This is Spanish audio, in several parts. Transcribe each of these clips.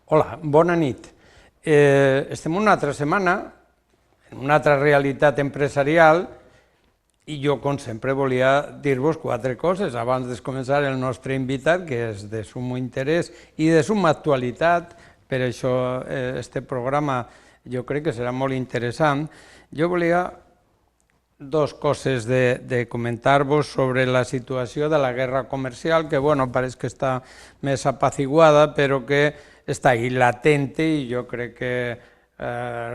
Hola, bona nit. Estem una altra setmana, en una altra realitat empresarial, i jo, com sempre, volia dir-vos quatre coses abans de començar el nostre invitat, que és de sumo interès i de suma actualitat, per això este programa jo crec que serà molt interessant. Jo volia dos coses de comentar-vos sobre la situació de la guerra comercial, que, bueno, pareix que està més apaciguada, però que està ahí latente i jo crec que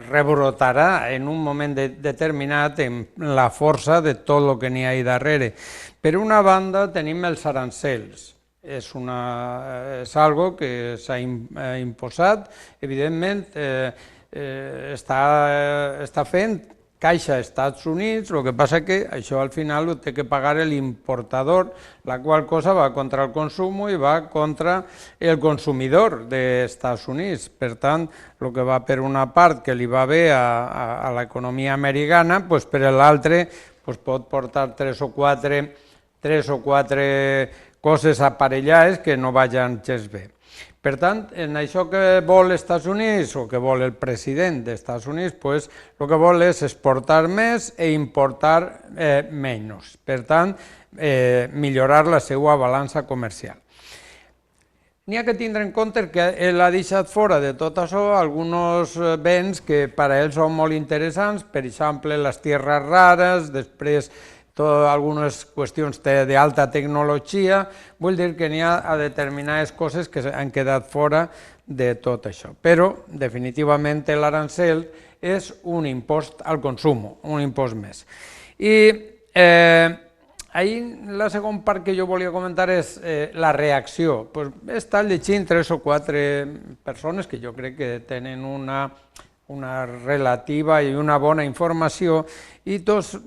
rebrotarà en un moment determinat amb la força de tot el que n'hi ha darrere. Per una banda tenim els arancels. És algo que s'ha imposat, evidentment està fent caixa als Estats Units, el que passa que això al final ho té que pagar l'importador, la qual cosa va contra el consum i va contra el consumidor dels Estats Units. Per tant, el que va per una part que li va bé a l'economia americana, per l'altre pot portar tres o quatre coses aparellades que no vagin gens bé. Per tant, en això que vol els Estats Units, o que vol el president dels Estats Units, el que vol és exportar més i importar menys. Per tant, millorar la seva balança comercial. N'hi ha que tindre en compte que ell ha deixat fora de tot això alguns béns que per a ell són molt interessants, per exemple, les tierres rares, després algunes qüestions d'alta tecnologia, vull dir que n'hi ha determinades coses que han quedat fora de tot això. Però, definitivament, l'arancel és un impost al consum, un impost més. I la segona part que jo volia comentar és la reacció. He estat llegint tres o quatre persones que jo crec que tenen una relativa i una bona informació i tots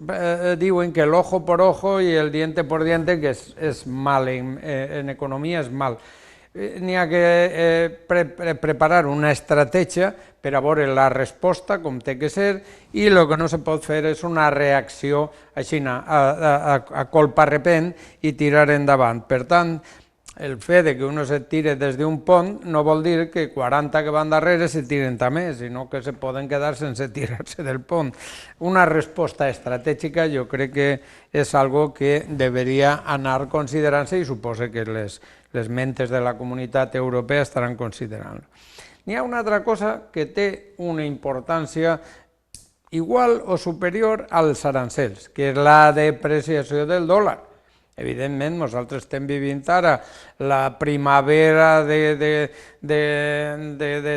diuen que l'ojo por ojo i el diente por diente, que és mal, en economia és mal. N'hi ha que preparar una estratègia per a veure la resposta com té que ser i el que no se pot fer és una reacció així a colp arrepent i tirar endavant. Per tant, el fet que uno se tire des d'un pont no vol dir que 40 que van darrere se tiren també, sinó que se poden quedar sense tirar-se del pont. Una resposta estratègica jo crec que és algo que deveria anar considerant-se i suposo que les mentes de la comunitat europea estaran considerant-lo. N'hi ha una altra cosa que té una importància igual o superior als arancels, que és la depreciació del dòlar. Evidentment, nosaltres estem vivint ara la primavera de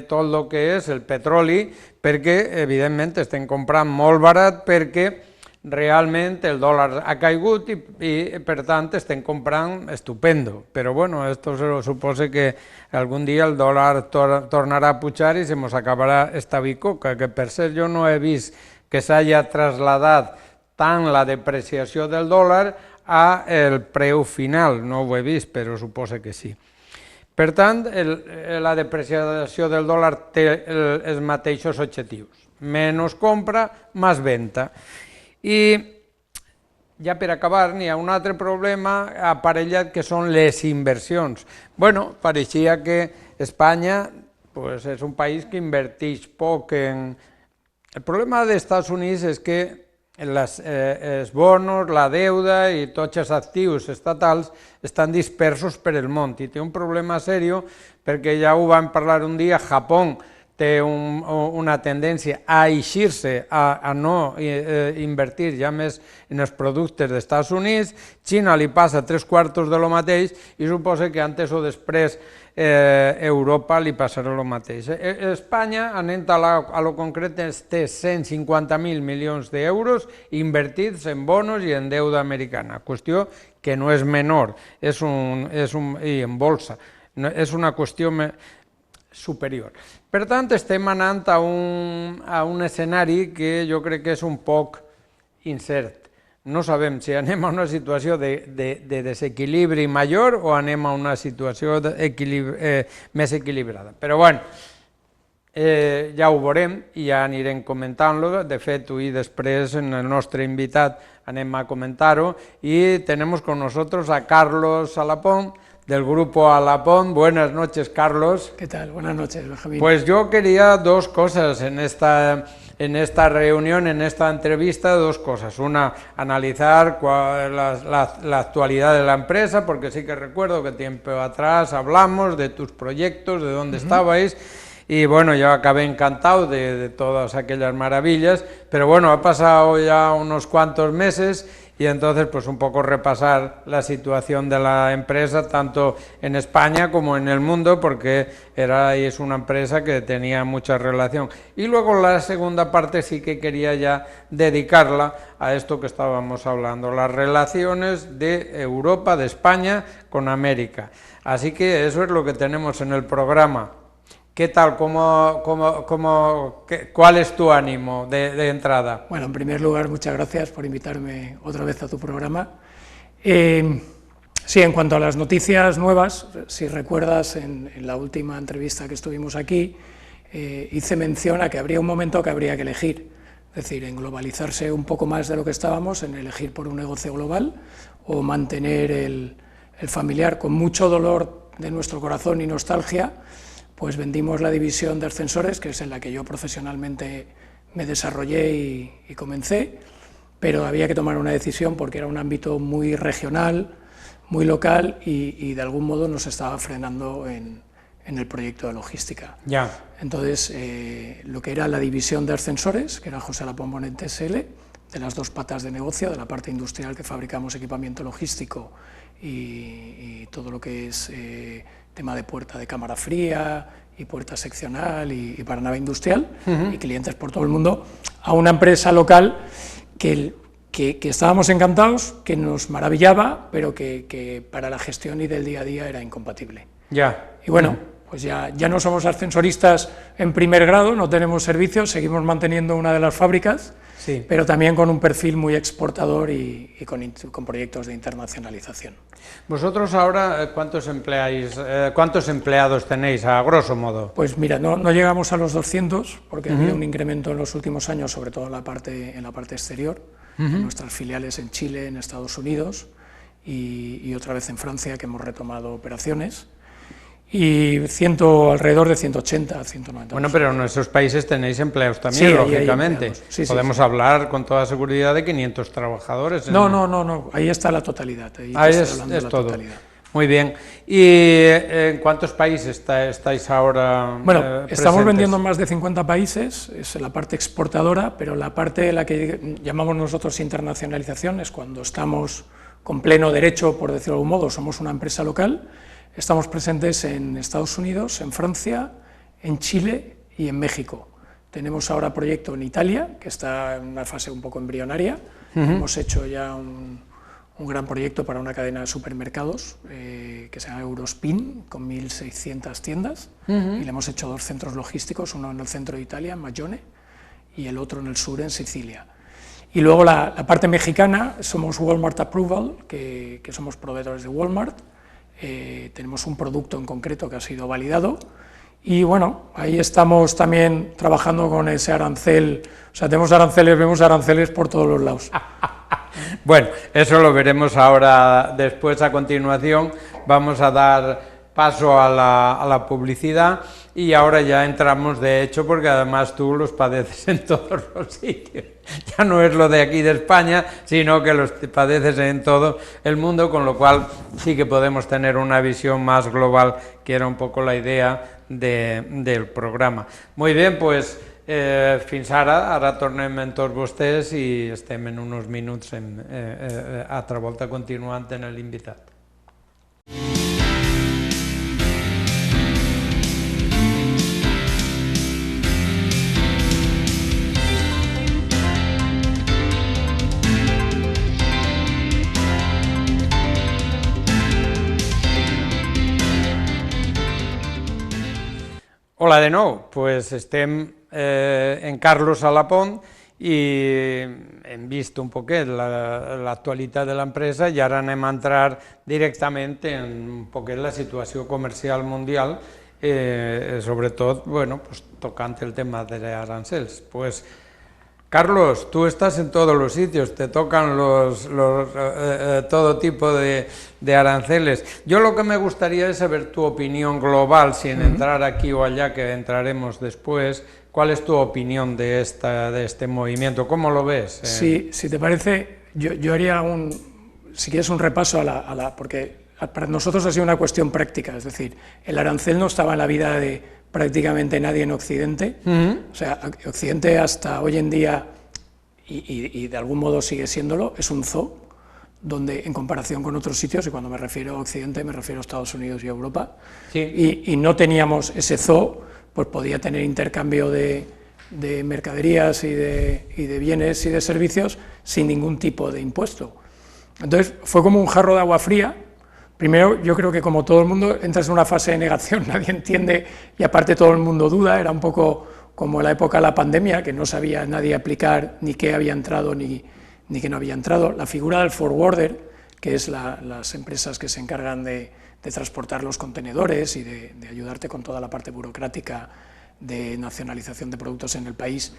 tot el que és el petroli, perquè, evidentment, estem comprant molt barat perquè realment el dòlar ha caigut i, per tant, estem comprant estupendo. Però, bueno, esto suposa que algun dia el dòlar tornarà a pujar i se mos acabarà esta bicoca, que per cert jo no he vist que s'hagi trasladat tant la depreciació del dòlar al preu final, no ho he vist, però suposo que sí. Per tant, la depreciació del dòlar té els mateixos objectius. Menys compra, més venda. I ja per acabar, n'hi ha un altre problema aparellat que són les inversions. Bueno, pareixia que Espanya és un país que inverteix poc en... El problema dels Estats Units és que els bons, la deuda i tots els actius estatals estan dispersos per el món i té un problema seriós perquè ja ho vam parlar un dia, Japó té una tendència a eixir-se, a no invertir ja més en els productes dels Estats Units, Xina li passa 3/4 de lo mateix i suposa que antes o després Europa li passarà el mateix. Espanya, anant a lo concret, té 150.000 milions d'euros invertits en bonos i en deuda americana, qüestió que no és menor, i en bolsa, és una qüestió superior. Per tant, estem anant a un escenari que jo crec que és un poc incert. No sabem si anem a una situació de desequilibri major o anem a una situació més equilibrada. Però bé, ja ho veurem i ja anirem comentant-lo. De fet, avui després en el nostre invitat anem a comentar-ho i tenem con nosotros a Carlos Salapón, del grupo Alapont. Buenas noches, Carlos. ¿Qué tal? Buenas noches, Benjamín. Pues yo quería dos cosas en esta reunión, en esta entrevista, dos cosas. Una, analizar la actualidad de la empresa, porque sí que recuerdo que tiempo atrás hablamos de tus proyectos, de dónde estabais, y bueno, yo acabé encantado de todas aquellas maravillas, pero bueno, ha pasado ya unos cuantos meses, y entonces pues un poco repasar la situación de la empresa tanto en España como en el mundo, porque es una empresa que tenía mucha relación. Y luego la segunda parte sí que quería ya dedicarla a esto que estábamos hablando, las relaciones de Europa, de España con América. Así que eso es lo que tenemos en el programa. ¿Qué tal? ¿Cuál es tu ánimo de entrada? Bueno, en primer lugar, muchas gracias por invitarme otra vez a tu programa. Sí, en cuanto a las noticias nuevas, si recuerdas, en la última entrevista que estuvimos aquí, hice mención a que habría un momento que habría que elegir, es decir, en globalizarse un poco más de lo que estábamos, en elegir por un negocio global o mantener el familiar. Con mucho dolor de nuestro corazón y nostalgia, pues vendimos la división de ascensores, que es en la que yo profesionalmente me desarrollé y comencé, pero había que tomar una decisión porque era un ámbito muy regional, muy local y de algún modo nos estaba frenando en el proyecto de logística. Ya. Entonces, lo que era la división de ascensores, que era José Alapont Bonet SL, de las dos patas de negocio, de la parte industrial que fabricamos equipamiento logístico y todo lo que es tema de puerta de cámara fría y puerta seccional y para nave industrial, y clientes por todo el mundo, a una empresa local que estábamos encantados, que nos maravillaba, pero que para la gestión y del día a día era incompatible. Ya. Y bueno, pues ya no somos ascensoristas en primer grado, no tenemos servicios, seguimos manteniendo una de las fábricas, sí, pero también con un perfil muy exportador y con proyectos de internacionalización. ¿Vosotros ahora cuántos empleados tenéis, a grosso modo? Pues mira, no llegamos a los 200, porque ha habido un incremento en los últimos años, sobre todo en la parte exterior, en nuestras filiales en Chile, en Estados Unidos y otra vez en Francia, que hemos retomado operaciones. Y alrededor de 180, 190. Bueno, pero en esos países tenéis empleados también, sí, lógicamente. Sí, podemos hablar con toda seguridad de 500 trabajadores. No, ahí está la totalidad. Ahí es todo. Totalidad. Muy bien. ¿Y en cuántos países estáis ahora? Bueno, estamos vendiendo en más de 50 países, es la parte exportadora, pero la parte de la que llamamos nosotros internacionalización es cuando estamos con pleno derecho, por decirlo de algún modo, somos una empresa local. Estamos presentes en Estados Unidos, en Francia, en Chile y en México. Tenemos ahora proyecto en Italia, que está en una fase un poco embrionaria. Hemos hecho ya un gran proyecto para una cadena de supermercados que se llama Eurospin, con 1.600 tiendas, y le hemos hecho 2 centros logísticos, uno en el centro de Italia, en Maggione, y el otro en el sur, en Sicilia. Y luego la parte mexicana, somos Walmart Approval, que somos proveedores de Walmart. Tenemos un producto en concreto que ha sido validado y bueno, ahí estamos también trabajando con ese arancel, o sea, vemos aranceles por todos los lados. Bueno, eso lo veremos ahora después, a continuación. Vamos a dar paso a la publicidad y ahora ya entramos de hecho, porque además tú los padeces en todos los sitios. Ya no es lo de aquí de España, sino que los padeces en todo el mundo, con lo cual sí que podemos tener una visión más global, que era un poco la idea del programa. Muy bien, pues fins ara tornem amb tots vostès i estem en uns minuts altra volta continuant en l'invitat. Hola de nou, pues estem en Carlos Alapont i hem vist un poquet l'actualitat de l'empresa i ara anem a entrar directament en un poquet la situació comercial mundial, sobretot, bueno, pues, tocant el tema de arancels. Pues, Carlos, tú estás en todos los sitios, te tocan todo tipo de aranceles. Yo lo que me gustaría es saber tu opinión global, sin entrar aquí o allá, que entraremos después. ¿Cuál es tu opinión de este movimiento? ¿Cómo lo ves? Sí, si te parece, yo haría si quieres, un repaso porque para nosotros ha sido una cuestión práctica, es decir, el arancel no estaba en la vida de prácticamente nadie en Occidente, o sea, Occidente hasta hoy en día, y de algún modo sigue siéndolo, es un zoo, donde en comparación con otros sitios, y cuando me refiero a Occidente me refiero a Estados Unidos y Europa, sí. y no teníamos ese zoo, pues podía tener intercambio de mercaderías y de bienes y de servicios sin ningún tipo de impuesto. Entonces fue como un jarro de agua fría. Primero, yo creo que como todo el mundo entras en una fase de negación, nadie entiende y aparte todo el mundo duda, era un poco como la época de la pandemia, que no sabía nadie aplicar ni qué había entrado ni qué no había entrado. La figura del forwarder, que es las empresas que se encargan de transportar los contenedores y de ayudarte con toda la parte burocrática de nacionalización de productos en el país,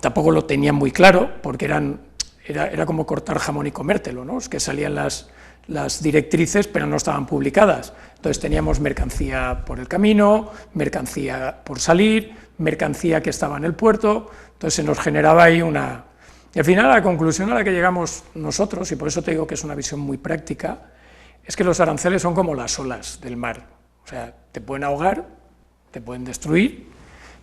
tampoco lo tenían muy claro, porque era como cortar jamón y comértelo, ¿no? Es que salían las directrices, pero no estaban publicadas. Entonces teníamos mercancía por el camino, mercancía por salir, mercancía que estaba en el puerto, entonces se nos generaba ahí una... Y al final la conclusión a la que llegamos nosotros, y por eso te digo que es una visión muy práctica, es que los aranceles son como las olas del mar. O sea, te pueden ahogar, te pueden destruir,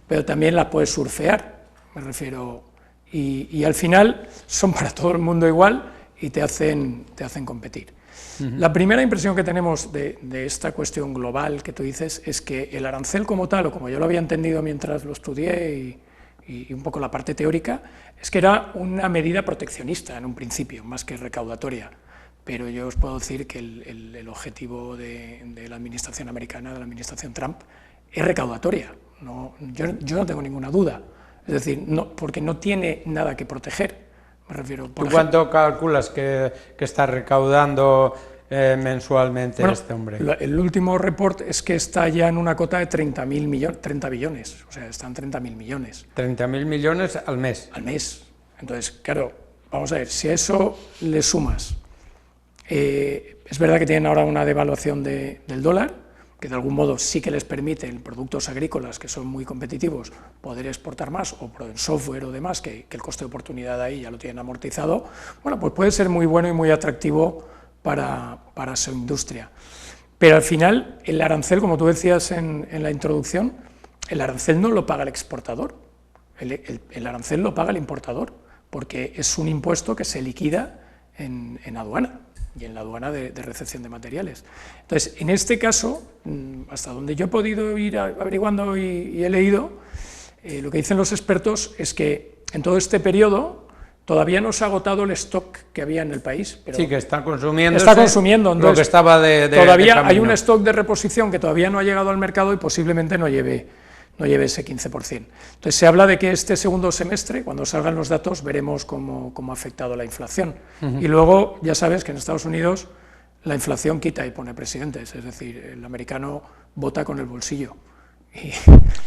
pero también las puedes surfear, me refiero... Y al final son para todo el mundo igual y te hacen competir. La primera impresión que tenemos de esta cuestión global que tú dices es que el arancel como tal, o como yo lo había entendido mientras lo estudié y un poco la parte teórica, es que era una medida proteccionista en un principio, más que recaudatoria. Pero yo os puedo decir que el objetivo de la administración americana, de la administración Trump, es recaudatoria. Yo no tengo ninguna duda. Es decir, porque no tiene nada que proteger. Me refiero, ¿Tú cuánto calculas que está recaudando mensualmente este hombre? El último report es que está ya en una cota de 30 billones, o sea, están 30.000 millones. 30.000 millones al mes. Al mes. Entonces, claro, vamos a ver, si a eso le sumas, es verdad que tienen ahora una devaluación del dólar, que de algún modo sí que les permite en productos agrícolas que son muy competitivos poder exportar más, o en software o demás, que el coste de oportunidad ahí ya lo tienen amortizado, bueno, pues puede ser muy bueno y muy atractivo para su industria. Pero al final, el arancel, como tú decías en la introducción, el arancel no lo paga el exportador, el arancel lo paga el importador, porque es un impuesto que se liquida en aduana, y en la aduana de recepción de materiales. Entonces, en este caso, hasta donde yo he podido ir averiguando y he leído, lo que dicen los expertos es que en todo este periodo todavía no se ha agotado el stock que había en el país. Pero sí, que está consumiendo entonces, lo que estaba todavía hay un stock de reposición que todavía no ha llegado al mercado y posiblemente no lleve ese 15%. Entonces se habla de que este segundo semestre, cuando salgan los datos, veremos cómo ha afectado la inflación. Y luego, ya sabes que en Estados Unidos la inflación quita y pone presidentes, es decir, el americano vota con el bolsillo.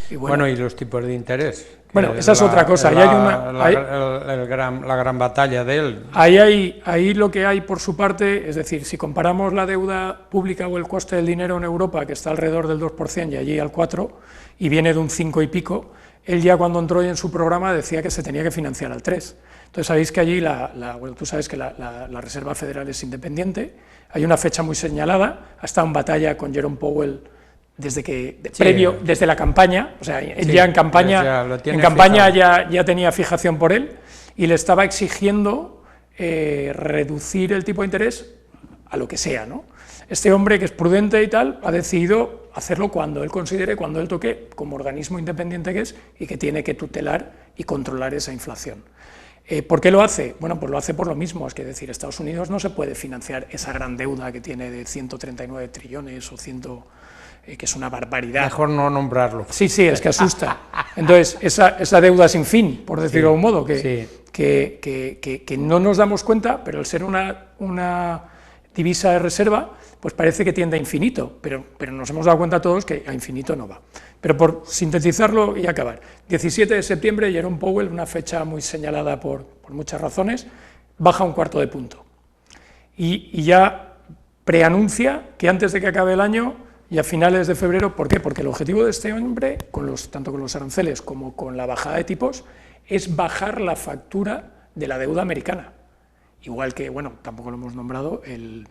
Y bueno, y los tipos de interés. Bueno, esa es otra cosa. La gran batalla de él. Ahí lo que hay por su parte, es decir, si comparamos la deuda pública o el coste del dinero en Europa, que está alrededor del 2% y allí al 4%, y viene de un 5 y pico, él ya cuando entró en su programa decía que se tenía que financiar al 3%. Entonces sabéis que allí, bueno, tú sabes que la Reserva Federal es independiente, hay una fecha muy señalada, ha estado en batalla con Jerome Powell desde la campaña, o sea, él ya en campaña ya tenía fijación por él y le estaba exigiendo reducir el tipo de interés a lo que sea, ¿no? Este hombre, que es prudente y tal, ha decidido hacerlo cuando él considere, cuando él toque, como organismo independiente que es, y que tiene que tutelar y controlar esa inflación. ¿Por qué lo hace? Bueno, pues lo hace por lo mismo, es que decir, Estados Unidos no se puede financiar esa gran deuda que tiene de 139 trillones o 100, que es una barbaridad. Mejor no nombrarlo. Sí, es que asusta. Entonces, esa deuda sin fin, por decirlo de un modo, que no nos damos cuenta, pero al ser una divisa de reserva, pues parece que tiende a infinito, pero nos hemos dado cuenta todos que a infinito no va. Pero por sintetizarlo y acabar, 17 de septiembre, Jerome Powell, una fecha muy señalada por muchas razones, baja un cuarto de punto. Y ya preanuncia que antes de que acabe el año y a finales de febrero, ¿por qué? Porque el objetivo de este hombre, tanto con los aranceles como con la bajada de tipos, es bajar la factura de la deuda americana. Igual que, bueno, tampoco lo hemos nombrado, el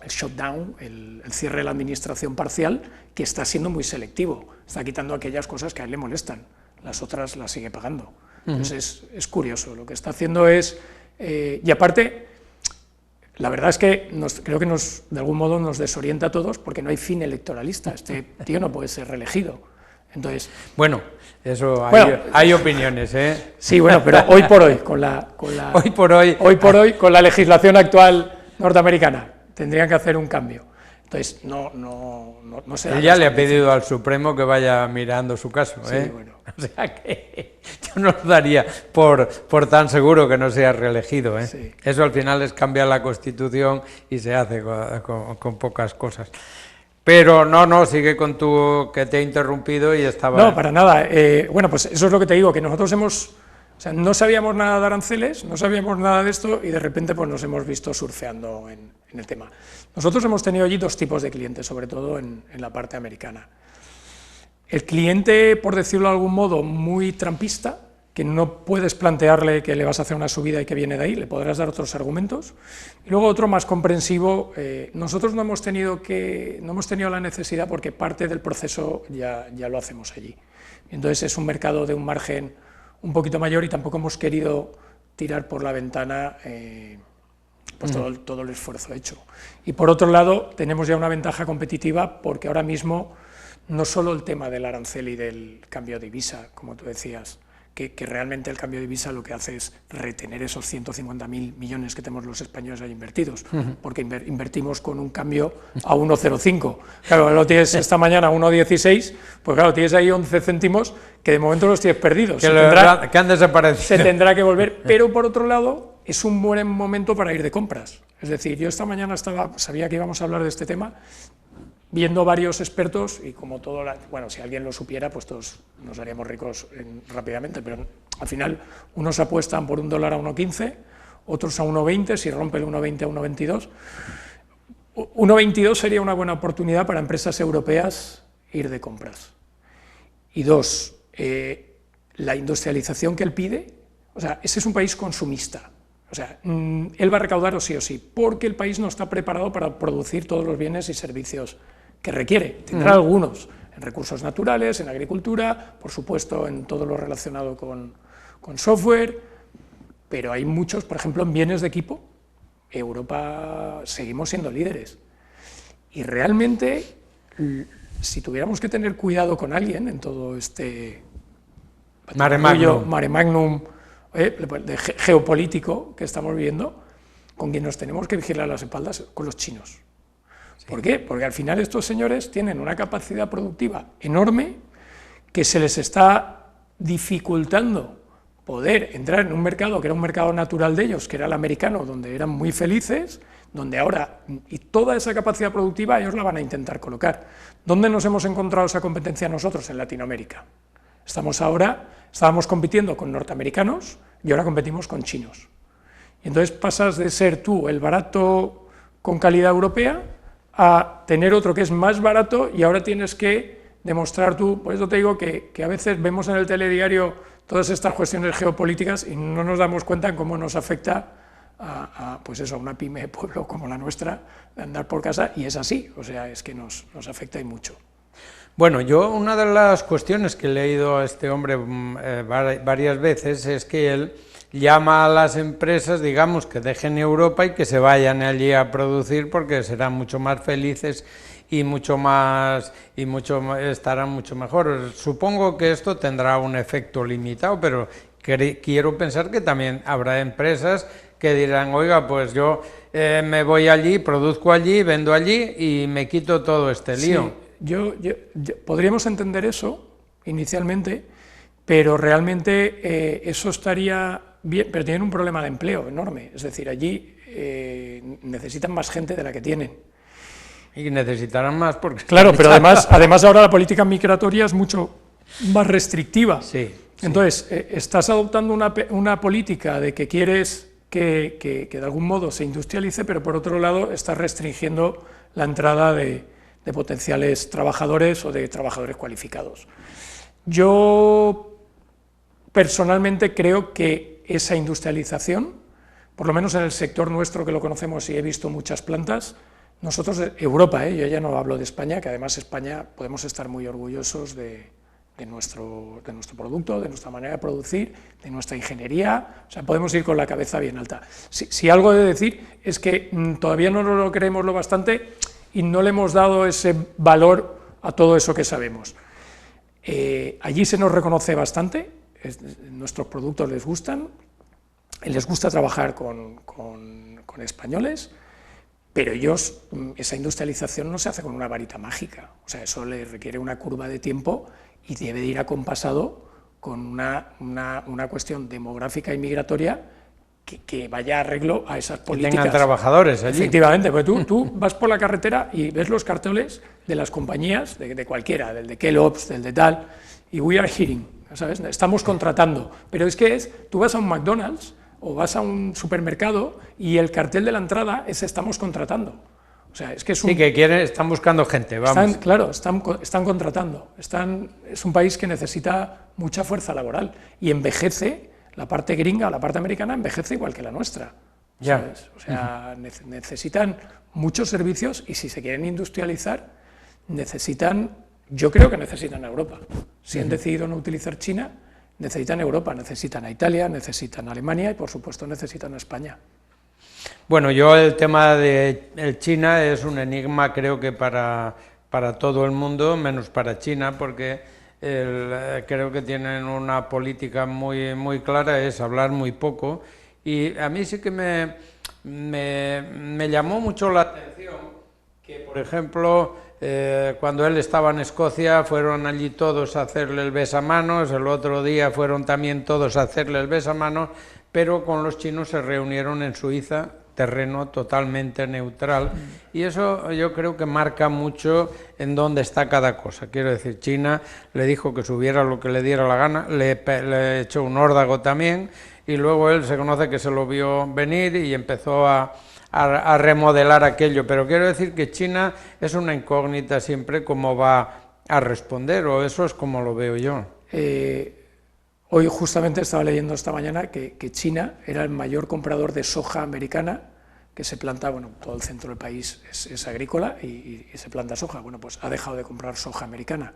shutdown, el cierre de la administración parcial, que está siendo muy selectivo, está quitando aquellas cosas que a él le molestan, las otras las sigue pagando. Entonces es curioso, lo que está haciendo es, y aparte, la verdad es que creo que de algún modo nos desorienta a todos porque no hay fin electoralista, este tío no puede ser reelegido. Entonces, bueno, eso hay opiniones, ¿eh? Sí, bueno, pero hoy por hoy, con la legislación actual norteamericana, tendrían que hacer un cambio. Entonces, no se da. Él ya le ha pedido al Supremo que vaya mirando su caso, ¿eh? Sí, bueno. O sea que yo no lo daría por tan seguro que no sea reelegido, ¿eh? Sí. Eso al final es cambiar la Constitución y se hace con pocas cosas. Pero no, sigue con que te he interrumpido y estaba... No, para nada. Bueno, pues eso es lo que te digo, que nosotros no sabíamos nada de aranceles, no sabíamos nada de esto y de repente pues nos hemos visto surfeando en el tema. Nosotros hemos tenido allí dos tipos de clientes, sobre todo en la parte americana. El cliente, por decirlo de algún modo, muy trampista, que no puedes plantearle que le vas a hacer una subida y que viene de ahí, le podrás dar otros argumentos. Y luego otro más comprensivo, nosotros no hemos tenido la necesidad porque parte del proceso ya lo hacemos allí. Entonces es un mercado de un margen un poquito mayor y tampoco hemos querido tirar por la ventana pues todo el esfuerzo hecho. Y por otro lado, tenemos ya una ventaja competitiva porque ahora mismo no solo el tema del arancel y del cambio de divisa, como tú decías, que realmente el cambio de divisa lo que hace es retener esos 150.000 millones que tenemos los españoles ahí invertidos, porque invertimos con un cambio a 1,05. Claro, lo tienes esta mañana a 1,16, pues claro, tienes ahí 11 céntimos que de momento los tienes perdidos. Que han desaparecido. Se tendrá que volver, pero por otro lado es un buen momento para ir de compras. Es decir, yo esta mañana sabía que íbamos a hablar de este tema, viendo varios expertos y como bueno, si alguien lo supiera, pues todos nos haríamos ricos rápidamente, pero al final unos apuestan por $1 a 1,15, otros a 1,20, si rompe el 1,20 a 1,22. 1,22 sería una buena oportunidad para empresas europeas ir de compras. Y dos, la industrialización que él pide, o sea, ese es un país consumista. O sea, él va a recaudar o sí, porque el país no está preparado para producir todos los bienes y servicios que requiere. Tendrá algunos en recursos naturales, en agricultura, por supuesto en todo lo relacionado con software, pero hay muchos, por ejemplo, en bienes de equipo. Europa seguimos siendo líderes. Y realmente, si tuviéramos que tener cuidado con alguien en todo este mare magnum geopolítico que estamos viviendo, con quien nos tenemos que vigilar las espaldas, con los chinos. Sí. ¿Por qué? Porque al final estos señores tienen una capacidad productiva enorme que se les está dificultando poder entrar en un mercado que era un mercado natural de ellos, que era el americano, donde eran muy felices, donde ahora, y toda esa capacidad productiva ellos la van a intentar colocar. ¿Dónde nos hemos encontrado esa competencia nosotros? En Latinoamérica. Estábamos compitiendo con norteamericanos y ahora competimos con chinos. Y entonces pasas de ser tú el barato con calidad europea a tener otro que es más barato y ahora tienes que demostrar tú, por eso te digo que a veces vemos en el telediario todas estas cuestiones geopolíticas y no nos damos cuenta en cómo nos afecta pues eso, a una pyme de pueblo como la nuestra, de andar por casa, y es así, o sea, es que nos afecta y mucho. Bueno, yo una de las cuestiones que he leído a este hombre varias veces es que él llama a las empresas, digamos, que dejen Europa y que se vayan allí a producir porque serán mucho más felices y estarán mucho mejor. Supongo que esto tendrá un efecto limitado, pero quiero pensar que también habrá empresas que dirán, oiga, pues yo me voy allí, produzco allí, vendo allí y me quito todo este lío. Sí, podríamos entender eso inicialmente, pero realmente eso estaría bien, pero tienen un problema de empleo enorme. Es decir, allí necesitan más gente de la que tienen. Y necesitarán más porque... Claro, pero además ahora la política migratoria es mucho más restrictiva. Sí. Entonces, estás adoptando una política de que quieres que de algún modo se industrialice, pero por otro lado estás restringiendo la entrada de potenciales trabajadores o de trabajadores cualificados. Yo personalmente creo que esa industrialización, por lo menos en el sector nuestro que lo conocemos y he visto muchas plantas, nosotros, Europa, yo ya no hablo de España, que además España podemos estar muy orgullosos de nuestro producto, de nuestra manera de producir, de nuestra ingeniería, o sea, podemos ir con la cabeza bien alta. Si algo he de decir es que todavía no nos lo creemos lo bastante y no le hemos dado ese valor a todo eso que sabemos. Allí se nos reconoce bastante, nuestros productos les gustan, les gusta trabajar con españoles, pero esa industrialización no se hace con una varita mágica, o sea, eso le requiere una curva de tiempo y debe de ir acompasado con una cuestión demográfica y migratoria que vaya a arreglo a esas políticas. Que tengan trabajadores allí. Efectivamente, porque tú vas por la carretera y ves los carteles de las compañías, de cualquiera, del de Kellogg's, del de tal, y we are hiring, ¿sabes? Estamos contratando, pero es que tú vas a un McDonald's o vas a un supermercado y el cartel de la entrada es estamos contratando. O sea, es que sí, que están buscando gente, vamos. Están contratando. Es un país que necesita mucha fuerza laboral y envejece, la parte gringa o la parte americana envejece igual que la nuestra. Ya. ¿Sabes? O sea, necesitan muchos servicios y si se quieren industrializar, yo creo que necesitan a Europa. Si han decidido no utilizar China, necesitan Europa, necesitan a Italia, necesitan a Alemania y por supuesto necesitan a España. Bueno, yo el tema de China es un enigma creo que para todo el mundo, menos para China, porque creo que tienen una política muy clara, es hablar muy poco, y a mí sí que me llamó mucho la atención que, por ejemplo, cuando él estaba en Escocia fueron allí todos a hacerle el besamanos, el otro día fueron también todos a hacerle el besamanos, pero con los chinos se reunieron en Suiza, terreno totalmente neutral, y eso yo creo que marca mucho en dónde está cada cosa. Quiero decir, China le dijo que subiera lo que le diera la gana, le echó un órdago también, y luego él se conoce que se lo vio venir y empezó a remodelar aquello, pero quiero decir que China es una incógnita siempre cómo va a responder, o eso es como lo veo yo. Hoy justamente estaba leyendo esta mañana que China era el mayor comprador de soja americana, que se planta, bueno, todo el centro del país es agrícola y se planta soja, bueno, pues ha dejado de comprar soja americana.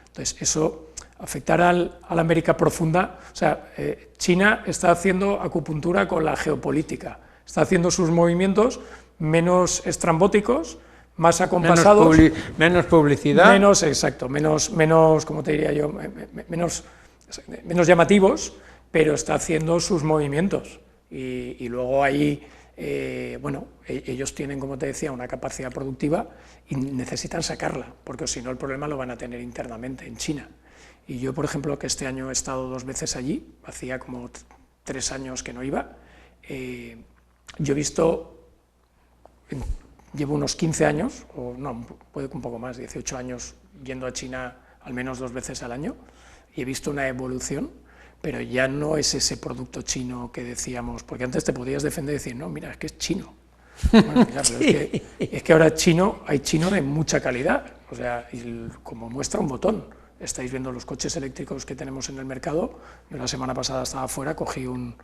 Entonces, eso afectará a la América profunda, o sea, China está haciendo acupuntura con la geopolítica, está haciendo sus movimientos menos estrambóticos, más acompasados. Menos publicidad. Menos, ¿cómo te diría yo? Menos llamativos, pero está haciendo sus movimientos. Y luego ahí, bueno, ellos tienen, como te decía, una capacidad productiva y necesitan sacarla, porque si no el problema lo van a tener internamente en China. Y yo, por ejemplo, que este año he estado 2 veces allí, hacía como 3 años que no iba, yo he visto, llevo unos 15 años, o no, puede que un poco más, 18 años yendo a China al menos 2 veces al año, y he visto una evolución, pero ya no es ese producto chino que decíamos, porque antes te podías defender y decir, no, mira, es que es chino. Bueno, mira, pero es que ahora hay chino de mucha calidad, o sea, como muestra un botón. Estáis viendo los coches eléctricos que tenemos en el mercado. Yo la semana pasada estaba afuera, cogí un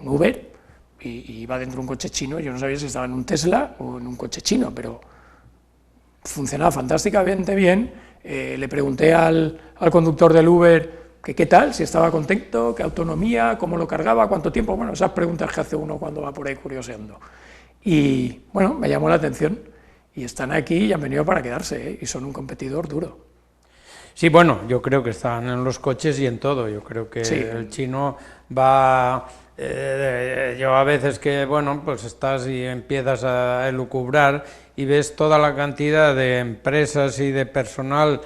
Uber y iba dentro de un coche chino, yo no sabía si estaba en un Tesla o en un coche chino, pero funcionaba fantásticamente bien. Le pregunté al conductor del Uber que qué tal, si estaba contento, qué autonomía, cómo lo cargaba, cuánto tiempo, bueno, esas preguntas que hace uno cuando va por ahí curioseando. Y bueno, me llamó la atención, y están aquí y han venido para quedarse, y son un competidor duro. Sí, bueno, yo creo que están en los coches y en todo, yo creo que sí. El chino va... yo a veces que, bueno, pues estás y empiezas a elucubrar y ves toda la cantidad de empresas y de personal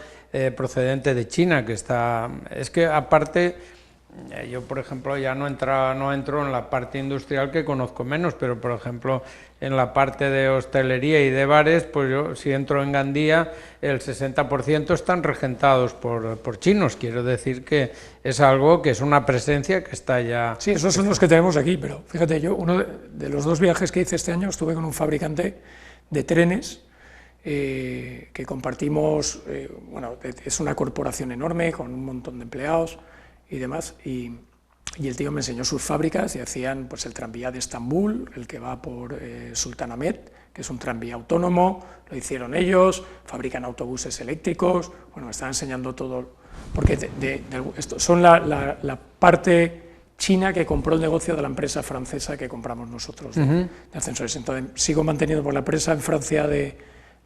procedente de China que está... Es que aparte yo, por ejemplo, ya no entro en la parte industrial, que conozco menos, pero, por ejemplo, en la parte de hostelería y de bares, pues yo, si entro en Gandía, el 60% están regentados por chinos. Quiero decir que es algo que es una presencia que está ya... Sí, esos son los que tenemos aquí, pero fíjate, yo uno de los 2 viajes que hice este año estuve con un fabricante de trenes que compartimos, bueno, es una corporación enorme con un montón de empleados y demás, y el tío me enseñó sus fábricas y hacían pues el tranvía de Estambul, el que va por Sultanahmet, que es un tranvía autónomo, lo hicieron ellos, fabrican autobuses eléctricos, bueno, me estaba enseñando todo, porque esto son la parte china que compró el negocio de la empresa francesa que compramos nosotros de ascensores. Entonces sigo manteniendo por la empresa en Francia de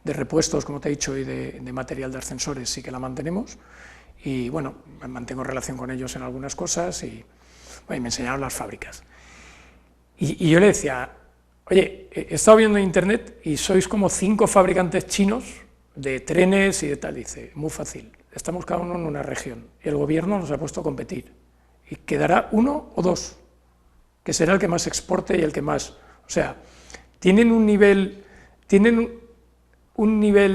repuestos, como te he dicho, y de material de ascensores, sí que la mantenemos, y bueno, mantengo relación con ellos en algunas cosas, y bueno, me enseñaron las fábricas. Y yo le decía, oye, he estado viendo en internet y sois como 5 fabricantes chinos de trenes y de tal. Dice, muy fácil, estamos cada uno en una región y el gobierno nos ha puesto a competir y quedará 1 o 2, que será el que más exporte y el que más... O sea, tienen un nivel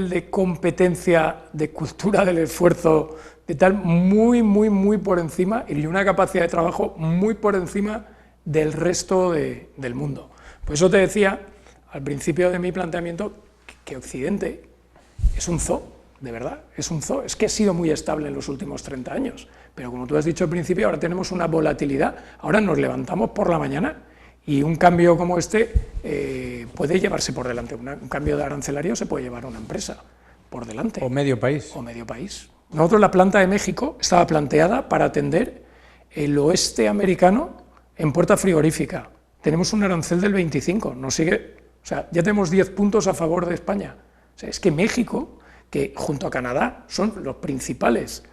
de competencia, de cultura del esfuerzo, de tal, muy por encima, y una capacidad de trabajo muy por encima del resto del mundo. Por eso te decía, al principio de mi planteamiento, que Occidente es un zoo, de verdad, es un zoo. Es que ha sido muy estable en los últimos 30 años, pero como tú has dicho al principio, ahora tenemos una volatilidad. Ahora nos levantamos por la mañana y un cambio como este puede llevarse por delante. Un cambio de arancelario se puede llevar a una empresa por delante. O medio país. O medio país. Nosotros, la planta de México estaba planteada para atender el oeste americano en puerta frigorífica. Tenemos un arancel del 25, nos sigue, o sea, ya tenemos 10 puntos a favor de España. O sea, es que México, que junto a Canadá son los principales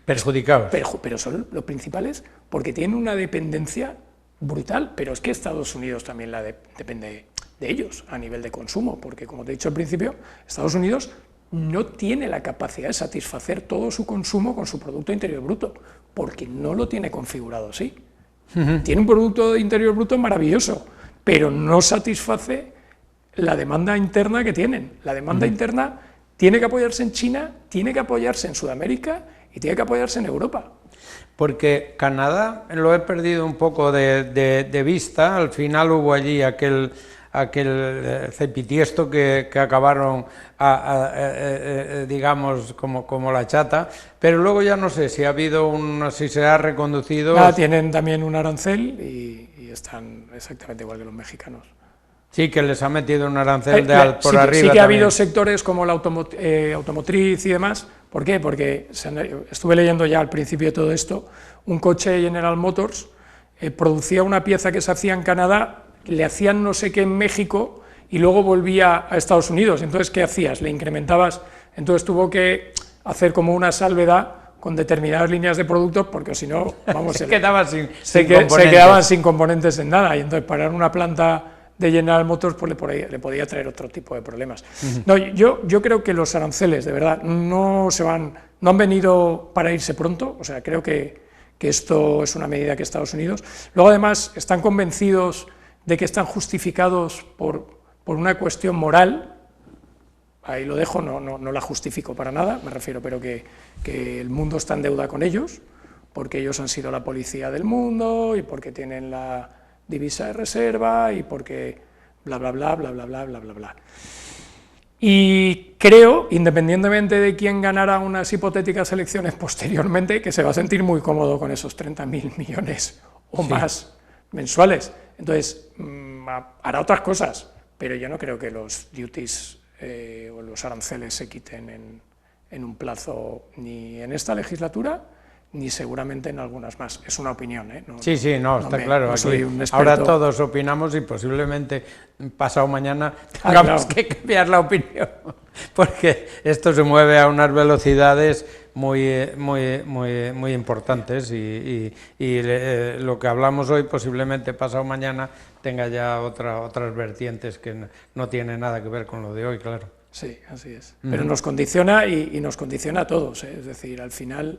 perjudicados. Pero son los principales porque tienen una dependencia brutal, pero es que Estados Unidos también depende de ellos a nivel de consumo, porque como te he dicho al principio, Estados Unidos no tiene la capacidad de satisfacer todo su consumo con su Producto Interior Bruto, porque no lo tiene configurado así. Tiene un Producto Interior Bruto maravilloso, pero no satisface la demanda interna que tienen. La demanda interna tiene que apoyarse en China, tiene que apoyarse en Sudamérica y tiene que apoyarse en Europa. Porque Canadá lo he perdido un poco de vista. Al final hubo allí aquel cepitiesto que acabaron, digamos, como la chata, pero luego ya no sé si ha habido si se ha reconducido... Tienen también un arancel y están exactamente igual que los mexicanos. Sí, que les ha metido un arancel por arriba. Sí que ha habido sectores como la automotriz y demás. ¿Por qué? Porque estuve leyendo ya al principio de todo esto, un coche General Motors producía una pieza que se hacía en Canadá, le hacían no sé qué en México y luego volvía a Estados Unidos. Entonces, ¿qué hacías? Le incrementabas, entonces tuvo que hacer como una salvedad con determinadas líneas de productos, porque si no, vamos, se quedaban se quedaban sin componentes en nada, y entonces parar una planta de General Motors pues le podía traer otro tipo de problemas. No, yo creo que los aranceles, de verdad, no han venido para irse pronto. O sea, creo que esto es una medida que Estados Unidos... Luego, además, están convencidos de que están justificados por una cuestión moral. Ahí lo dejo, no la justifico para nada, me refiero, pero que el mundo está en deuda con ellos, porque ellos han sido la policía del mundo y porque tienen la divisa de reserva y porque bla, bla, bla, bla, bla, bla, bla, bla, bla. Y creo, independientemente de quién ganara unas hipotéticas elecciones posteriormente, que se va a sentir muy cómodo con esos 30.000 millones o más mensuales. Entonces, hará otras cosas, pero yo no creo que los duties o los aranceles se quiten en un plazo ni en esta legislatura, ni seguramente en algunas más. Es una opinión, ¿eh? Está claro. No soy un experto. Ahora todos opinamos y posiblemente pasado mañana tengamos que cambiar la opinión, porque esto se mueve a unas velocidades muy importantes y lo que hablamos hoy posiblemente pasado mañana tenga ya otras vertientes que no tienen nada que ver con lo de hoy, claro. Sí, así es. Pero nos condiciona y nos condiciona a todos, ¿eh? Es decir, al final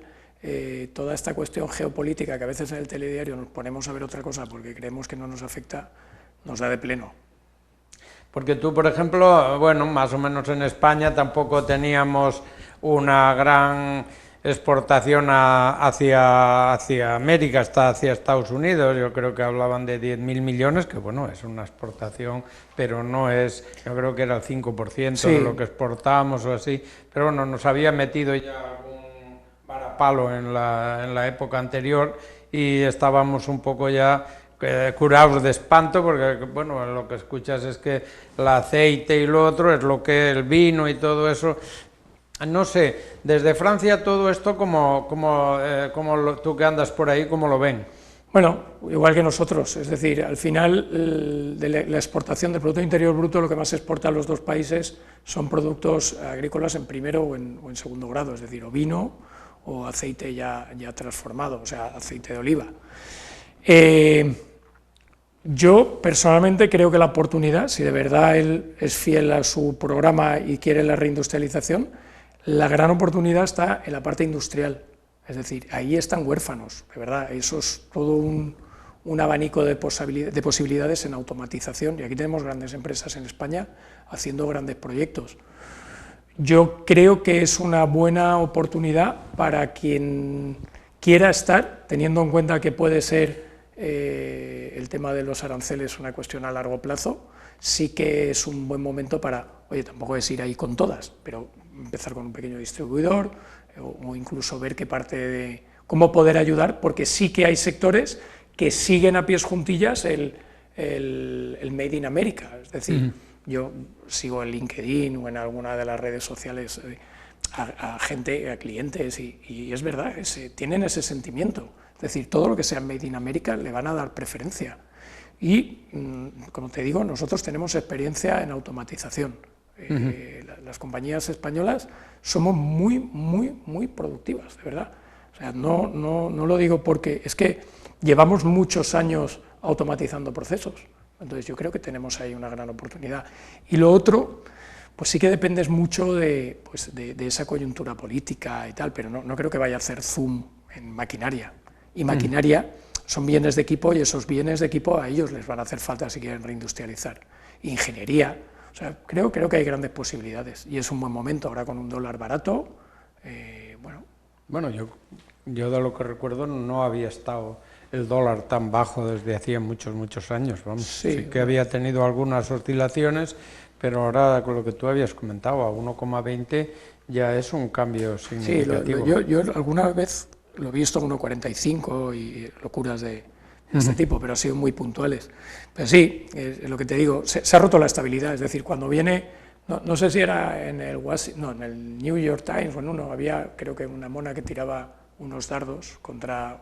toda esta cuestión geopolítica, que a veces en el telediario nos ponemos a ver otra cosa porque creemos que no nos afecta, nos da de pleno. Porque tú, por ejemplo, bueno, más o menos en España tampoco teníamos una gran exportación hacia América, hasta hacia Estados Unidos. Yo creo que hablaban de 10.000 millones, que bueno, es una exportación, pero no es, yo creo que era el 5% Sí. de lo que exportábamos o así, pero bueno, nos había metido ya algún varapalo en la época anterior y estábamos un poco ya curados de espanto, porque bueno, lo que escuchas es que el aceite y lo otro es lo que el vino y todo eso. No sé, desde Francia todo esto, tú que andas por ahí, ¿cómo lo ven? Bueno, igual que nosotros, es decir, al final de la exportación del Producto Interior Bruto, lo que más exportan los dos países son productos agrícolas en primero o en segundo grado, es decir, o vino o aceite ya transformado, o sea, aceite de oliva. Yo personalmente creo que la oportunidad, si de verdad él es fiel a su programa y quiere la reindustrialización, la gran oportunidad está en la parte industrial, es decir, ahí están huérfanos, de verdad, eso es todo un abanico de posibilidades en automatización, y aquí tenemos grandes empresas en España haciendo grandes proyectos. Yo creo que es una buena oportunidad para quien quiera estar, teniendo en cuenta que puede ser el tema de los aranceles una cuestión a largo plazo, sí que es un buen momento para, oye, tampoco es ir ahí con todas, pero empezar con un pequeño distribuidor o incluso ver qué parte de cómo poder ayudar, porque sí que hay sectores que siguen a pies juntillas el Made in America, es decir, yo sigo en LinkedIn o en alguna de las redes sociales a gente, a clientes, y es verdad, tienen ese sentimiento, es decir, todo lo que sea Made in America le van a dar preferencia. Y, como te digo, nosotros tenemos experiencia en automatización. Las compañías españolas somos muy productivas, de verdad. O sea, no lo digo porque es que llevamos muchos años automatizando procesos. Entonces yo creo que tenemos ahí una gran oportunidad. Y lo otro, pues sí que dependes mucho de esa coyuntura política y tal, pero no creo que vaya a hacer zoom en maquinaria. Y maquinaria son bienes de equipo, y esos bienes de equipo a ellos les van a hacer falta si quieren reindustrializar. Ingeniería, o sea, creo que hay grandes posibilidades, y es un buen momento ahora con un dólar barato. Bueno, yo de lo que recuerdo no había estado el dólar tan bajo desde hacía muchos años, vamos. Sí que había tenido algunas oscilaciones, pero ahora con lo que tú habías comentado, a 1,20 ya es un cambio significativo. Sí, yo alguna vez lo he visto en 1,45 y locuras de este tipo, pero han sido muy puntuales. Pero sí, es lo que te digo, se ha roto la estabilidad, es decir, cuando viene, no sé si era en el New York Times o en uno, había creo que una mona que tiraba unos dardos contra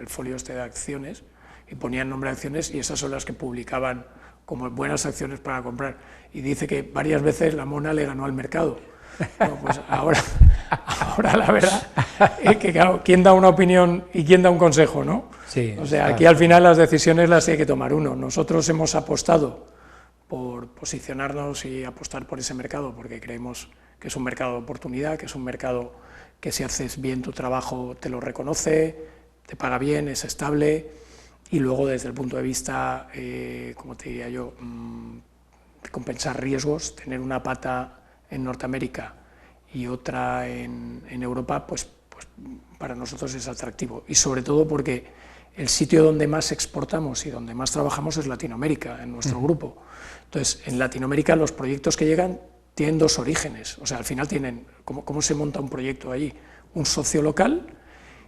el folio este de acciones y ponían nombre de acciones, y esas son las que publicaban como buenas acciones para comprar, y dice que varias veces la mona le ganó al mercado. Bueno, pues ahora la verdad es que, claro, ¿quién da una opinión y quién da un consejo, no? Sí, o sea, aquí al final las decisiones las tiene que tomar uno. Nosotros hemos apostado por posicionarnos y apostar por ese mercado porque creemos que es un mercado de oportunidad, que es un mercado que si haces bien tu trabajo te lo reconoce, te paga bien, es estable, y luego desde el punto de vista, como te diría yo, compensar riesgos, tener una pata en Norteamérica y otra en Europa, pues para nosotros es atractivo, y sobre todo porque el sitio donde más exportamos y donde más trabajamos es Latinoamérica, en nuestro grupo. Entonces, en Latinoamérica los proyectos que llegan tienen dos orígenes, o sea, al final tienen, ¿cómo se monta un proyecto allí? Un socio local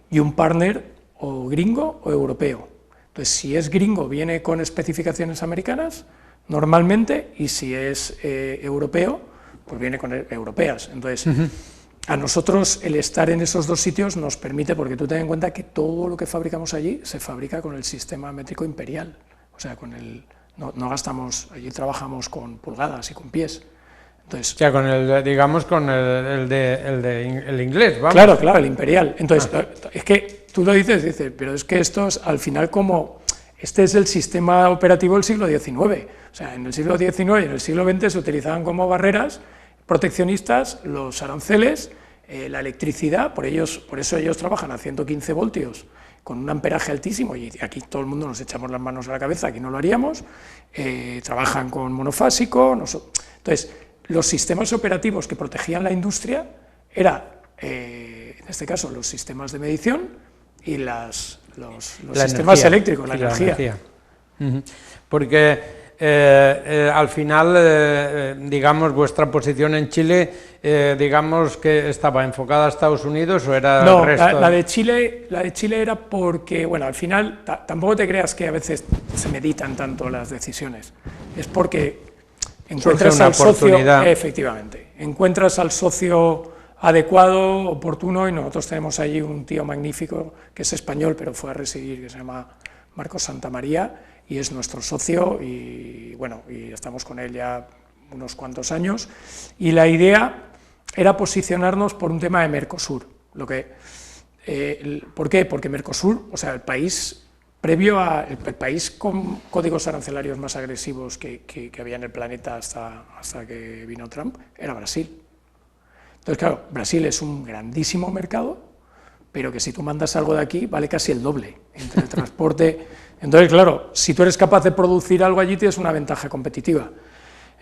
y un partner o gringo o europeo. Entonces, si es gringo, viene con especificaciones americanas, normalmente, y si es europeo, pues viene con europeas. Entonces, a nosotros el estar en esos dos sitios nos permite, porque tú ten en cuenta que todo lo que fabricamos allí se fabrica con el sistema métrico imperial, o sea, no gastamos, allí trabajamos con pulgadas y con pies. Entonces, o sea, con el inglés, vamos. Claro, el imperial. Entonces, es que tú lo dices, pero es que esto es al final como, este es el sistema operativo del siglo XIX, o sea, en el siglo XIX y en el siglo XX se utilizaban como barreras proteccionistas los aranceles, La electricidad, por eso ellos trabajan a 115 voltios, con un amperaje altísimo, y aquí todo el mundo nos echamos las manos a la cabeza, aquí no lo haríamos, trabajan con monofásico, entonces los sistemas operativos que protegían la industria eran, en este caso, los sistemas de medición y los sistemas eléctricos, la energía. Porque al final, digamos, vuestra posición en Chile, digamos que estaba enfocada a Estados Unidos o era no, el resto. La de Chile era porque, bueno, al final tampoco te creas que a veces se meditan tanto las decisiones, es porque encuentras al socio, efectivamente, encuentras al socio adecuado, oportuno, y nosotros tenemos allí un tío magnífico que es español, pero fue a residir, que se llama Marcos Santamaría, y es nuestro socio, y bueno, y estamos con él ya unos cuantos años, y la idea era posicionarnos por un tema de Mercosur. ¿Por qué? Porque Mercosur, o sea, el país con códigos arancelarios más agresivos que había en el planeta hasta que vino Trump, era Brasil. Entonces, claro, Brasil es un grandísimo mercado, pero que si tú mandas algo de aquí vale casi el doble entre el transporte. Entonces, claro, si tú eres capaz de producir algo allí tienes una ventaja competitiva.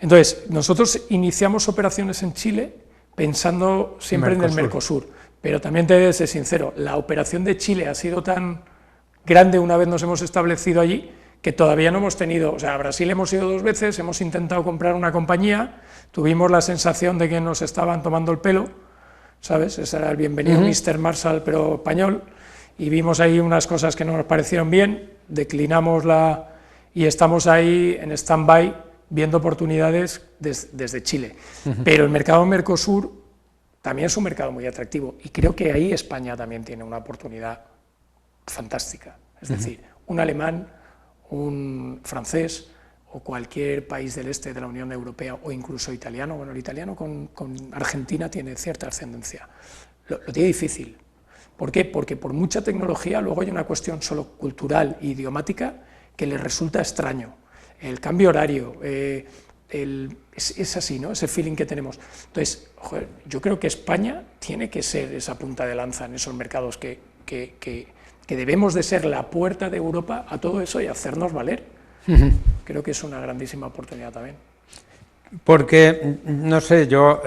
Entonces, nosotros iniciamos operaciones en Chile pensando siempre en el Mercosur, pero también te he de ser sincero, la operación de Chile ha sido tan grande una vez nos hemos establecido allí, que todavía no hemos tenido, o sea, a Brasil hemos ido 2 veces, hemos intentado comprar una compañía, tuvimos la sensación de que nos estaban tomando el pelo, ¿sabes? Ese era el bienvenido Mr. Marshall, pero español, y vimos ahí unas cosas que no nos parecieron bien, declinamos y estamos ahí en stand-by viendo oportunidades desde Chile. Pero el mercado Mercosur también es un mercado muy atractivo, y creo que ahí España también tiene una oportunidad fantástica, es decir, un alemán, un francés o cualquier país del este de la Unión Europea o incluso italiano, bueno, el italiano con Argentina tiene cierta ascendencia, lo tiene difícil. ¿Por qué? Porque por mucha tecnología luego hay una cuestión solo cultural e idiomática que les resulta extraño, el cambio horario, es así, ¿no? Ese feeling que tenemos. Entonces, joder, yo creo que España tiene que ser esa punta de lanza en esos mercados que debemos de ser la puerta de Europa a todo eso y hacernos valer. Creo que es una grandísima oportunidad también. Porque, no sé, yo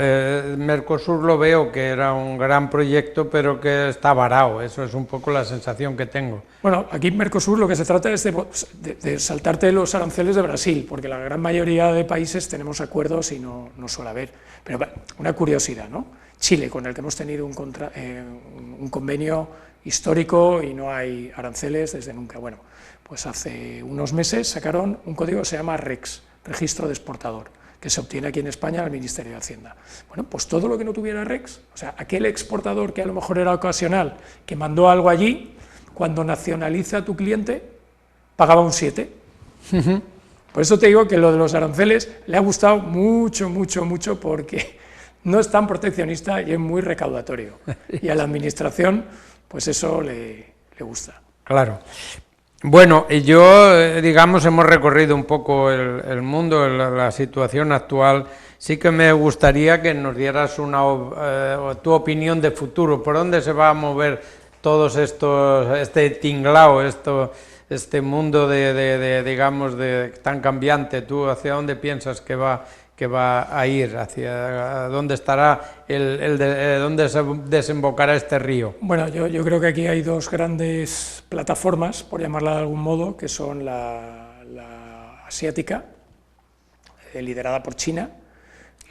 Mercosur lo veo que era un gran proyecto, pero que está varado, eso es un poco la sensación que tengo. Bueno, aquí en Mercosur lo que se trata es de saltarte los aranceles de Brasil, porque la gran mayoría de países tenemos acuerdos y no suele haber. Pero una curiosidad, ¿no? Chile, con el que hemos tenido un convenio histórico y no hay aranceles desde nunca. Bueno, pues hace unos meses sacaron un código que se llama REX, Registro de Exportador, que se obtiene aquí en España al Ministerio de Hacienda. Bueno, pues todo lo que no tuviera REX, o sea, aquel exportador que a lo mejor era ocasional, que mandó algo allí, cuando nacionaliza a tu cliente, pagaba un 7. Por eso te digo que lo de los aranceles le ha gustado mucho, porque no es tan proteccionista y es muy recaudatorio. Y a la administración, pues eso le gusta. Claro. Bueno, yo, digamos, hemos recorrido un poco el mundo, la situación actual. Sí que me gustaría que nos dieras tu opinión de futuro. ¿Por dónde se va a mover todos este tinglao, este mundo digamos, tan cambiante? ¿Tú hacia dónde piensas que va a ir? ¿Hacia dónde estará, dónde se desembocará este río? Bueno, yo creo que aquí hay 2 grandes plataformas, por llamarla de algún modo, que son la asiática, liderada por China.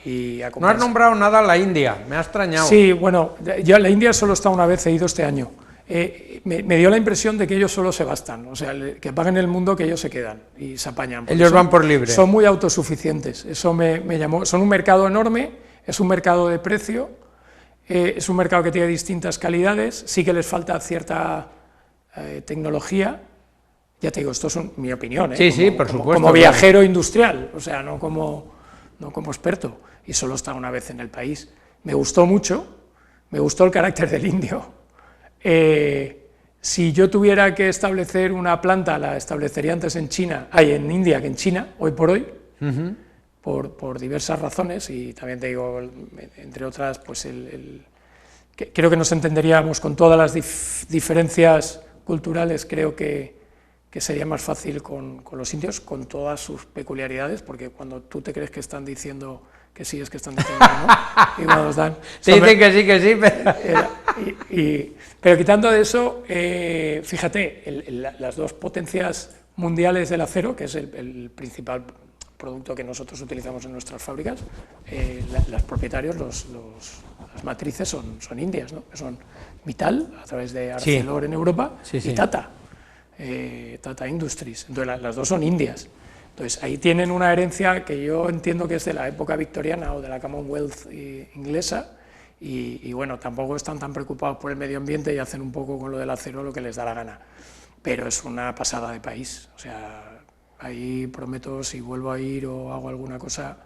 No has nombrado nada a la India, me ha extrañado. Sí, bueno, ya la India solo está una vez, he ido este año. Me dio la impresión de que ellos solo se bastan, o sea, que paguen el mundo, que ellos se quedan y se apañan. Ellos van por libre. Son muy autosuficientes, eso me llamó. Son un mercado enorme, es un mercado de precio, es un mercado que tiene distintas calidades, sí que les falta cierta tecnología. Ya te digo, esto es mi opinión, Sí, por supuesto. Como viajero industrial, o sea, no como experto, y solo está una vez en el país. Me gustó mucho, me gustó el carácter del indio. Si yo tuviera que establecer una planta, la establecería antes en India que en China, hoy por hoy, por diversas razones, y también te digo, entre otras, pues creo que nos entenderíamos con todas las diferencias culturales, creo que sería más fácil con los indios, con todas sus peculiaridades, porque cuando tú te crees que están diciendo que sí, es que están diciendo que no, y cuando nos dan... Te dicen que sí, pero quitando de eso, fíjate, las dos potencias mundiales del acero, que es el principal producto que nosotros utilizamos en nuestras fábricas, los propietarios, las matrices son indias, ¿no? Que son Mittal, a través de Arcelor en Europa, y Tata, Tata Industries. Entonces las dos son indias. Entonces ahí tienen una herencia que yo entiendo que es de la época victoriana o de la Commonwealth inglesa, y bueno, tampoco están tan preocupados por el medio ambiente y hacen un poco con lo del acero lo que les da la gana. Pero es una pasada de país, o sea, ahí prometo, si vuelvo a ir o hago alguna cosa,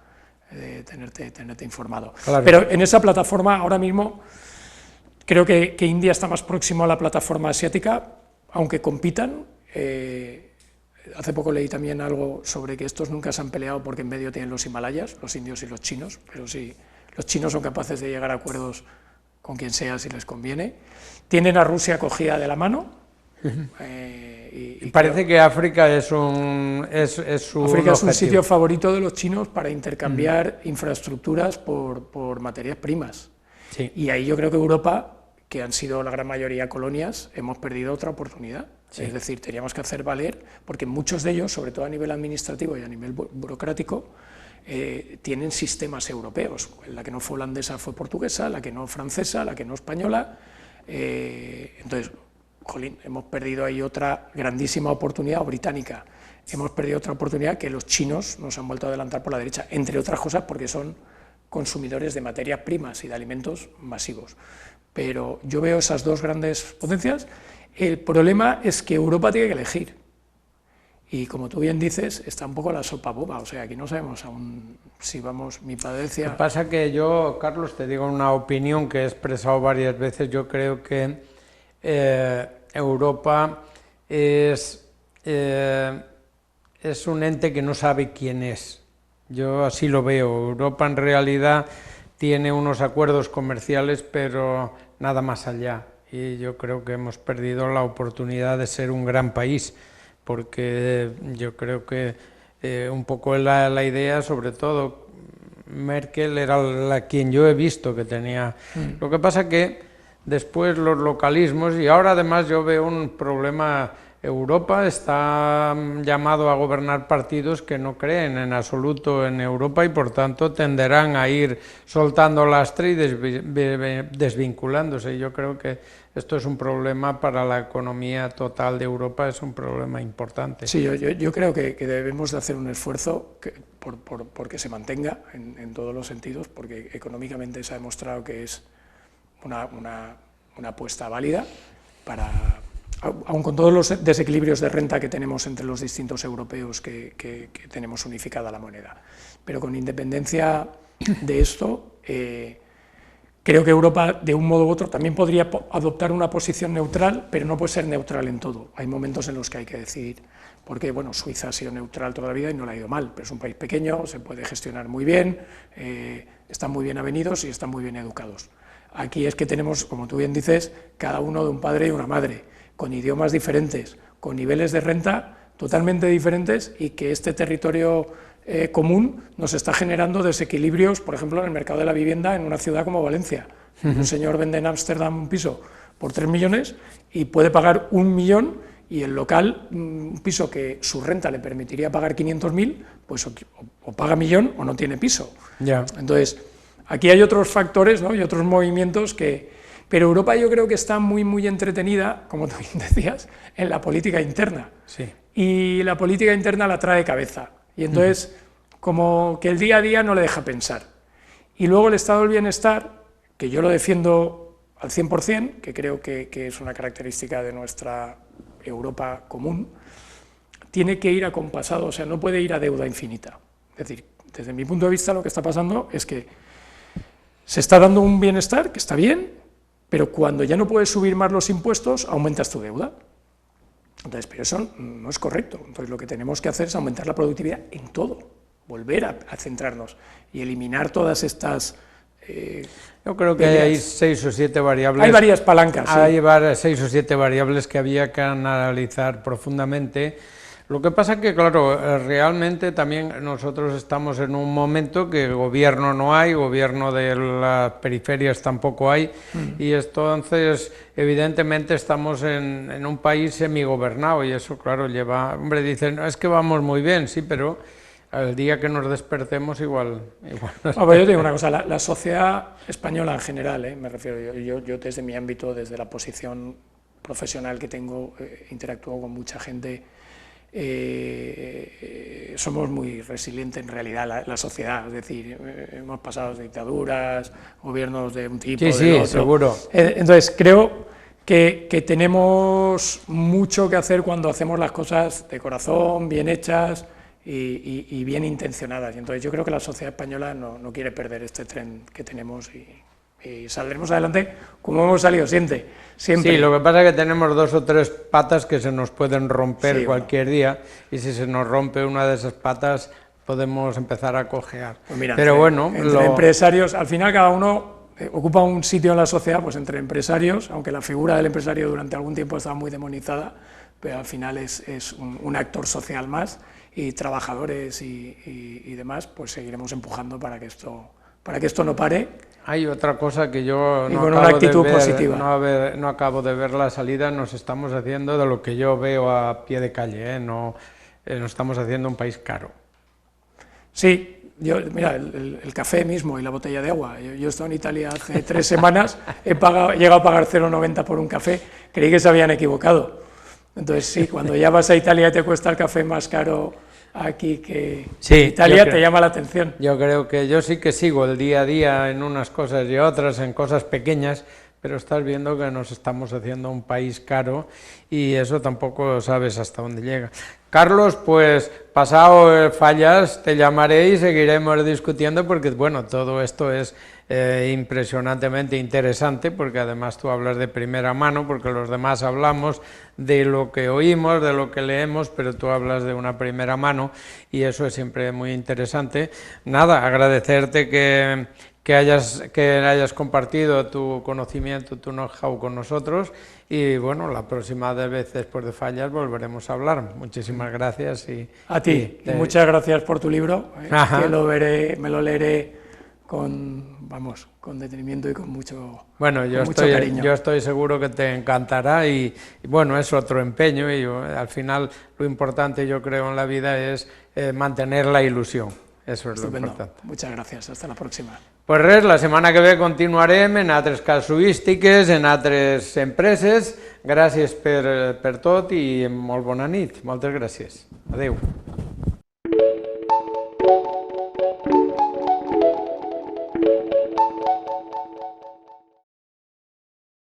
tenerte informado. Claro. Pero en esa plataforma, ahora mismo, creo que India está más próximo a la plataforma asiática, aunque compitan. Hace poco leí también algo sobre que estos nunca se han peleado porque en medio tienen los Himalayas, los indios y los chinos, pero sí, los chinos son capaces de llegar a acuerdos con quien sea si les conviene. Tienen a Rusia cogida de la mano. Y parece que África es su África es un sitio favorito de los chinos para intercambiar infraestructuras por materias primas. Sí. Y ahí yo creo que Europa, que han sido la gran mayoría colonias, hemos perdido otra oportunidad. Sí. Es decir, teníamos que hacer valer, porque muchos de ellos, sobre todo a nivel administrativo y a nivel burocrático, tienen sistemas europeos. La que no fue holandesa fue portuguesa, la que no francesa, la que no española. Entonces, jolín, hemos perdido ahí otra grandísima oportunidad, o británica, hemos perdido otra oportunidad que los chinos nos han vuelto a adelantar por la derecha, entre otras cosas porque son consumidores de materias primas y de alimentos masivos. Pero yo veo esas dos grandes potencias. El problema es que Europa tiene que elegir, y como tú bien dices, está un poco la sopa boba, o sea, aquí no sabemos aún si vamos, mi padre decía... Lo que pasa que yo, Carlos, te digo una opinión que he expresado varias veces. Yo creo que Europa es un ente que no sabe quién es. Yo así lo veo. Europa en realidad tiene unos acuerdos comerciales, pero nada más allá. Y yo creo que hemos perdido la oportunidad de ser un gran país, porque yo creo que un poco la idea, sobre todo, Merkel era quien yo he visto que tenía... Lo que pasa que después los localismos, y ahora además yo veo un problema. Europa está llamado a gobernar partidos que no creen en absoluto en Europa y por tanto tenderán a ir soltando lastre y desvinculándose. Yo creo que esto es un problema para la economía total de Europa, es un problema importante. Sí, yo creo que debemos de hacer un esfuerzo por que se mantenga en todos los sentidos, porque económicamente se ha demostrado que es una apuesta válida para... Aun con todos los desequilibrios de renta que tenemos entre los distintos europeos que tenemos unificada la moneda. Pero con independencia de esto, creo que Europa, de un modo u otro, también podría adoptar una posición neutral, pero no puede ser neutral en todo. Hay momentos en los que hay que decidir, porque bueno, Suiza ha sido neutral toda la vida y no le ha ido mal, pero es un país pequeño, se puede gestionar muy bien, están muy bien avenidos y están muy bien educados. Aquí es que tenemos, como tú bien dices, cada uno de un padre y una madre, con idiomas diferentes, con niveles de renta totalmente diferentes, y que este territorio común nos está generando desequilibrios, por ejemplo, en el mercado de la vivienda en una ciudad como Valencia. Un señor vende en Ámsterdam un piso por 3 millones y puede pagar 1 millón, y el local, un piso que su renta le permitiría pagar 500.000, pues o paga 1 millón o no tiene piso. Yeah. Entonces, aquí hay otros factores, ¿no? Y otros movimientos que... Pero Europa yo creo que está muy entretenida, como tú bien decías, en la política interna. Sí. Y la política interna la trae de cabeza. Y entonces, como que el día a día no le deja pensar. Y luego el estado del bienestar, que yo lo defiendo al 100%, que creo que es una característica de nuestra Europa común, tiene que ir acompasado, o sea, no puede ir a deuda infinita. Es decir, desde mi punto de vista lo que está pasando es que se está dando un bienestar, que está bien, pero cuando ya no puedes subir más los impuestos, aumentas tu deuda. Entonces, pero eso no es correcto. Entonces, lo que tenemos que hacer es aumentar la productividad en todo, volver a centrarnos y eliminar todas estas Yo creo que hay 6 o 7 variables. Hay varias palancas. Hay 6 o 7 variables que había que analizar profundamente. Lo que pasa que, claro, realmente también nosotros estamos en un momento que gobierno no hay, gobierno de las periferias tampoco hay, y entonces evidentemente estamos en un país semigobernado, y eso, claro, lleva... Hombre, dicen, es que vamos muy bien, sí, pero... el día que nos despertemos igual... Pues yo digo una cosa, la sociedad española en general, me refiero, yo desde mi ámbito, desde la posición profesional que tengo, interactúo con mucha gente, somos muy resilientes en realidad la sociedad, es decir, hemos pasado dictaduras, gobiernos de un tipo, sí, otro. Seguro. Entonces creo que tenemos mucho que hacer cuando hacemos las cosas de corazón, bien hechas, y bien intencionadas. Y entonces yo creo que la sociedad española no quiere perder este tren que tenemos y saldremos adelante como hemos salido siempre. Sí, lo que pasa es que tenemos 2 o 3 patas que se nos pueden romper cualquier día, y si se nos rompe una de esas patas podemos empezar a cojear. Pues mira, pero entre empresarios, al final cada uno ocupa un sitio en la sociedad, pues entre empresarios, aunque la figura del empresario durante algún tiempo estaba muy demonizada, pero al final es un actor social más, y trabajadores y demás, pues seguiremos empujando para que esto no pare. Hay otra cosa que yo no con una actitud positiva. No acabo de ver la salida. Nos estamos haciendo, de lo que yo veo a pie de calle, nos estamos haciendo un país caro. Sí, mira, el café mismo y la botella de agua. Yo he estado en Italia hace 3 semanas, he llegado a pagar 0,90 por un café, creí que se habían equivocado. Entonces sí, cuando ya vas a Italia y te cuesta el café más caro aquí que Italia, te llama la atención. Yo creo que yo sí que sigo el día a día en unas cosas y otras, en cosas pequeñas, pero estás viendo que nos estamos haciendo un país caro, y eso tampoco sabes hasta dónde llega. Carlos, pues pasado Fallas te llamaré y seguiremos discutiendo, porque bueno, todo esto es impresionantemente interesante, porque además tú hablas de primera mano, porque los demás hablamos de lo que oímos, de lo que leemos, pero tú hablas de una primera mano, y eso es siempre muy interesante. Nada, agradecerte que hayas compartido tu conocimiento, tu know-how con nosotros, y bueno, la próxima vez después de Fallas volveremos a hablar. Muchísimas gracias. A ti, y muchas gracias por tu libro, que me lo leeré con detenimiento y con mucho, bueno, mucho cariño. Yo estoy seguro que te encantará, y bueno, es otro empeño, y al final lo importante, yo creo, en la vida es mantener la ilusión. Eso es Estupendo. Lo importante. Muchas gracias, hasta la próxima. Pues res, la setmana que ve continuarem en altres casuístiques, en altres empreses. Gràcies per tot i molt bona nit. Moltes gràcies. Adéu.